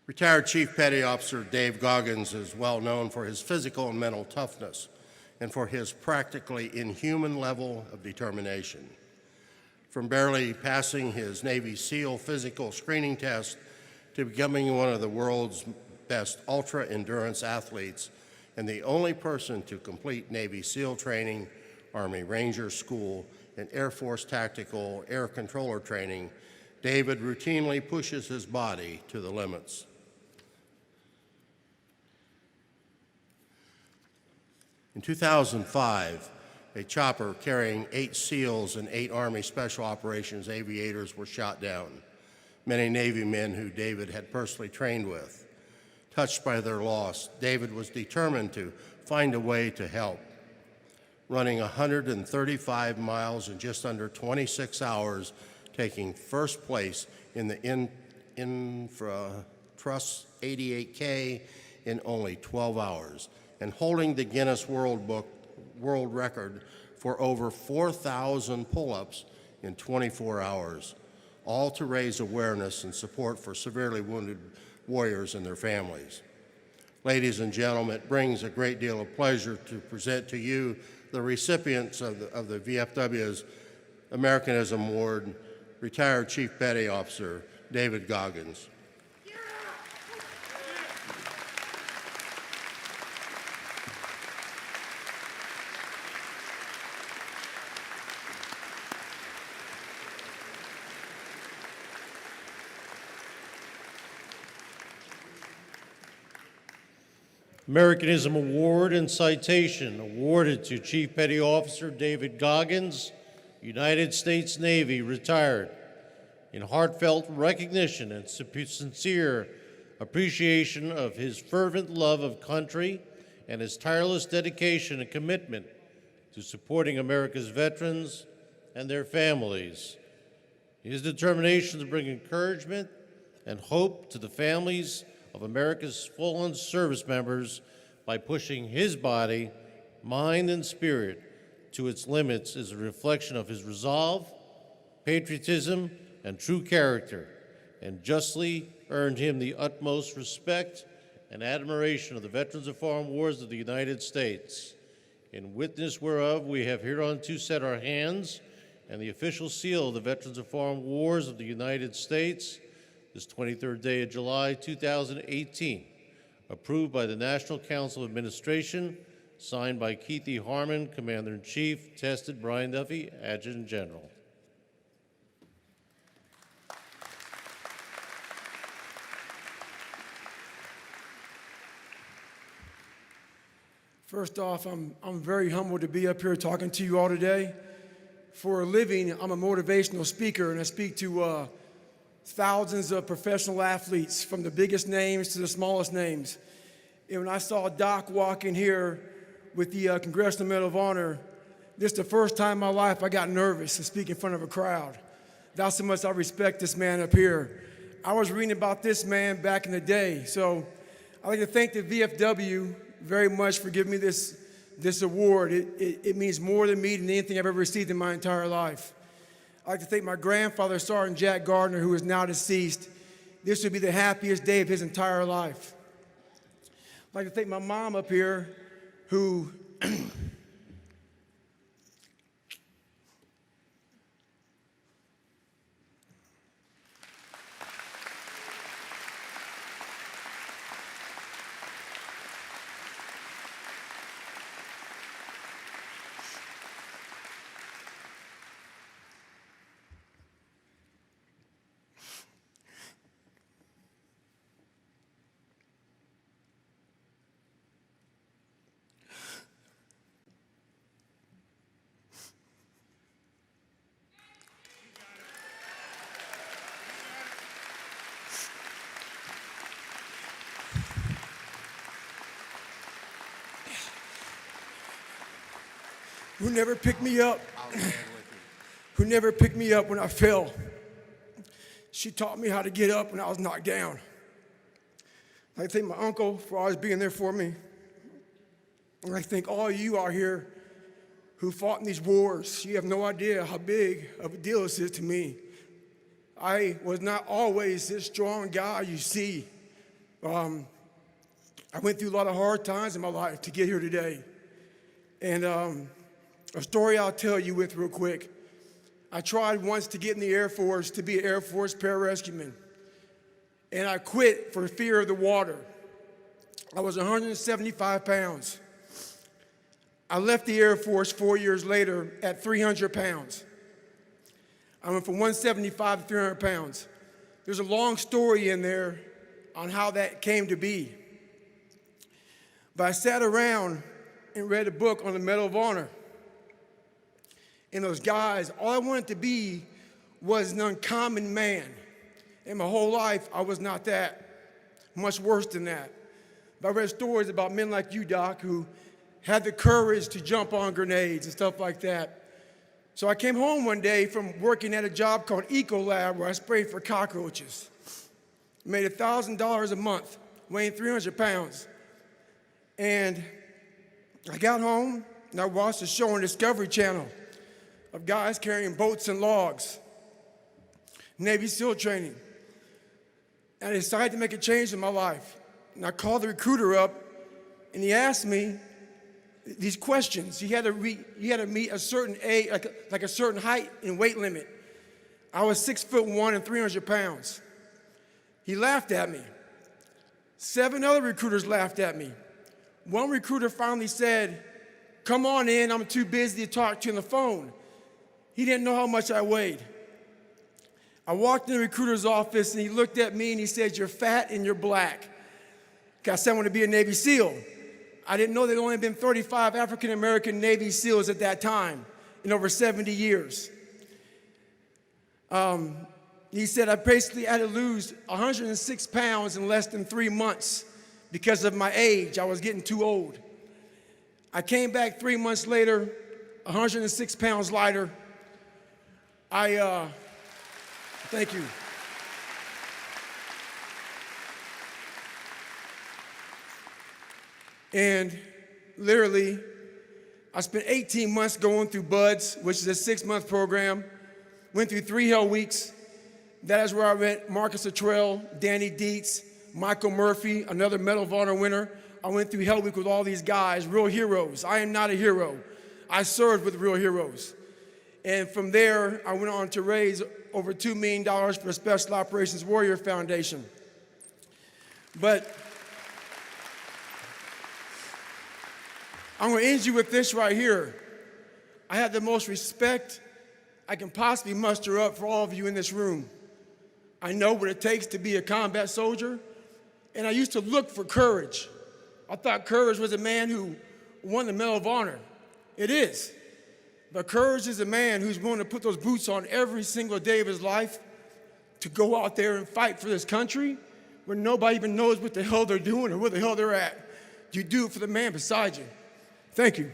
Retired Chief Petty Officer Dave Goggins is well known for his physical and mental toughness and for his practically inhuman level of determination. From barely passing his Navy SEAL physical screening test to becoming one of the world's best ultra-endurance athletes and the only person to complete Navy SEAL training, Army Ranger School, and Air Force Tactical Air Controller training, David routinely pushes his body to the limits. In 2005, a chopper carrying 8 SEALs and 8 Army Special Operations aviators were shot down, many Navy men who David had personally trained with. Touched by their loss, David was determined to find a way to help. Running 135 miles in just under 26 hours, taking first place in the Trust 88K in only 12 hours, and holding the Guinness World Record for over 4,000 pull-ups in 24 hours, all to raise awareness and support for severely wounded warriors and their families. Ladies and gentlemen, it brings a great deal of pleasure to present to you the recipients of the VFW's Americanism Award, retired Chief Petty Officer David Goggins. Americanism Award and Citation awarded to Chief Petty Officer David Goggins, United States Navy, retired, in heartfelt recognition and sincere appreciation of his fervent love of country and his tireless dedication and commitment to supporting America's veterans and their families. His determination to bring encouragement and hope to the families of America's fallen service members by pushing his body, mind, and spirit to its limits is a reflection of his resolve, patriotism, and true character, and justly earned him the utmost respect and admiration of the veterans of foreign wars of the United States. In witness whereof we have hereunto set our hands, and the official seal of the Veterans of Foreign Wars of the United States, this 23rd day of July, 2018, approved by the National Council of Administration, signed by Keith E. Harmon, Commander-in-Chief, tested Brian Duffy, Adjutant General. First off, I'm very humbled to be up here talking to you all today. For a living, I'm a motivational speaker, and I speak to thousands of professional athletes, from the biggest names to the smallest names. And when I saw Doc walk in here with the Congressional Medal of Honor, this is the first time in my life I got nervous to speak in front of a crowd. That's how much I respect this man up here. I was reading about this man back in the day, so I'd like to thank the VFW very much for giving me this award. It means more to me than anything I've ever received in my entire life. I'd like to thank my grandfather, Sergeant Jack Gardner, who is now deceased. This would be the happiest day of his entire life. I'd like to thank my mom up here, who never picked me up, who never picked me up when I fell. She taught me how to get up when I was knocked down. I'd like to thank my uncle for always being there for me. And I thank all of you out here who fought in these wars. You have no idea how big of a deal this is to me. I was not always this strong guy you see. I went through a lot of hard times in my life to get here today. And a story I'll tell you with real quick. I tried once to get in the Air Force to be an Air Force pararescueman. And I quit for fear of the water. I was 175 pounds. I left the Air Force 4 years later at 300 pounds. I went from 175 to 300 pounds. There's a long story in there on how that came to be. But I sat around and read a book on the Medal of Honor. And those guys, all I wanted to be was an uncommon man. And my whole life, I was not that. Much worse than that. But I read stories about men like you, Doc, who had the courage to jump on grenades and stuff like that. So I came home one day from working at a job called Ecolab, where I sprayed for cockroaches. Made $1,000 a month, weighing 300 pounds. And I got home and I watched a show on Discovery Channel of guys carrying boats and logs, Navy SEAL training. And I decided to make a change in my life. And I called the recruiter up and he asked me these questions. He had to meet a certain age, like a certain height and weight limit. I was 6'1" and 300 pounds. He laughed at me. 7 other recruiters laughed at me. One recruiter finally said, "Come on in, I'm too busy to talk to you on the phone." He didn't know how much I weighed. I walked in the recruiter's office and he looked at me and he said, "You're fat and you're black." I said I want to be a Navy SEAL. I didn't know there had only been 35 African-American Navy SEALs at that time in over 70 years. He said I basically had to lose 106 pounds in less than 3 months because of my age. I was getting too old. I came back 3 months later, 106 pounds lighter. Thank you. And literally, I spent 18 months going through BUDS, which is a 6-month program. Went through 3 hell weeks. That is where I met Marcus Luttrell, Danny Dietz, Michael Murphy, another Medal of Honor winner. I went through Hell Week with all these guys, real heroes. I am not a hero. I served with real heroes. And from there, I went on to raise over $2 million for the Special Operations Warrior Foundation. But I'm going to end you with this right here. I have the most respect I can possibly muster up for all of you in this room. I know what it takes to be a combat soldier, and I used to look for courage. I thought courage was a man who won the Medal of Honor. It is. But courage is a man who's willing to put those boots on every single day of his life to go out there and fight for this country where nobody even knows what the hell they're doing or where the hell they're at. You do it for the man beside you. Thank you.